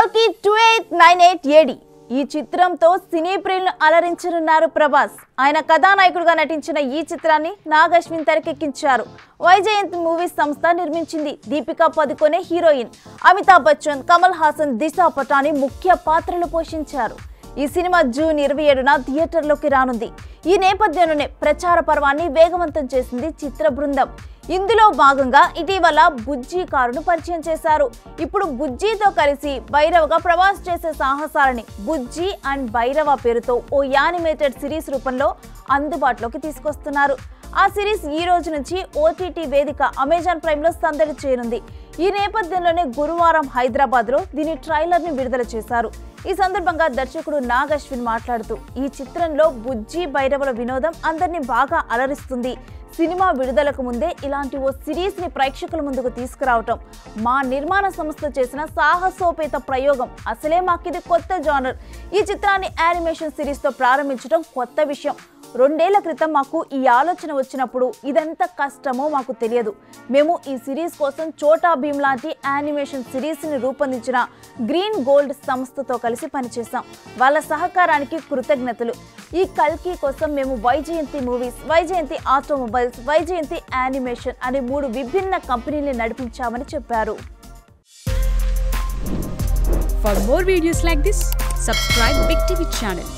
కల్కి 2898 ఏడి ఈ చిత్రంతో సినీ ప్రియులను అలరించనున్నారు ప్రభాస్. ఆయన కథానాయకుడిగా నటించిన ఈ చిత్రాన్ని నాగ్ అశ్విన్ తెరకెక్కించారు. వైజయంత్ మూవీస్ సంస్థ నిర్మించింది. దీపికా పదుకొనే హీరోయిన్, అమితాబ్ బచ్చన్, కమల్ హాసన్, దిశా పటాని ముఖ్య పాత్రలు పోషించారు. ఈ సినిమా జూన్ 27న థియేటర్లోకి రానుంది. ఈ నేపథ్యంలోనే ప్రచార పర్వాన్ని వేగవంతం చేసింది చిత్ర బృందం. ఇందులో భాగంగా ఇటీవల బుజ్జి కారును పరిచయం చేశారు. ఇప్పుడు బుజ్జితో కలిసి భైరవగా ప్రభాస్ చేసే సాహసాలని బుజ్జి అండ్ భైరవ పేరుతో ఓ యానిమేటెడ్ సిరీస్ రూపంలో అందుబాటులోకి తీసుకొస్తున్నారు. ఆ సిరీస్ ఈ రోజు నుంచి ఓటీటీ వేదిక అమెజాన్ ప్రైమ్ లో సందడి చేయనుంది. ఈ నేపథ్యంలోనే గురువారం హైదరాబాద్ లో దీని ట్రైలర్ ని విడుదల చేశారు. ఈ సందర్భంగా దర్శకుడు నాగ్ అశ్విన్ మాట్లాడుతూ, ఈ చిత్రంలో బుజ్జి భైరవుల వినోదం అందరినీ బాగా అలరిస్తుంది. సినిమా విడుదలకు ముందే ఇలాంటి ఓ సిరీస్ ని ప్రేక్షకుల ముందుకు తీసుకురావటం మా నిర్మాణ సంస్థ చేసిన సాహసోపేత ప్రయోగం. అసలే మాకిది కొత్త జానర్. ఈ చిత్రాన్ని యానిమేషన్ సిరీస్ తో ప్రారంభించడం కొత్త విషయం. 2 ఏళ్ల క్రితం మాకు ఈ ఆలోచన వచ్చినప్పుడు ఇదెంత కష్టమో మాకు తెలియదు. మేము ఈ సిరీస్ కోసం చోటా భీమ్ లాంటి యానిమేషన్ సిరీస్ ని రూపొందించిన గ్రీన్ గోల్డ్ సంస్థతో కలిసి పనిచేశాం. వాళ్ళ సహకారానికి కృతజ్ఞతలు. ఈ కల్కి కోసం మేము Vyjayanthi movies, Vyjayanthi automobiles, Vyjayanthi animation అనే 3 విభిన్న కంపెనీల్ని నడిపించామని చెప్పారు. For more videos like this, subscribe Big TV channel.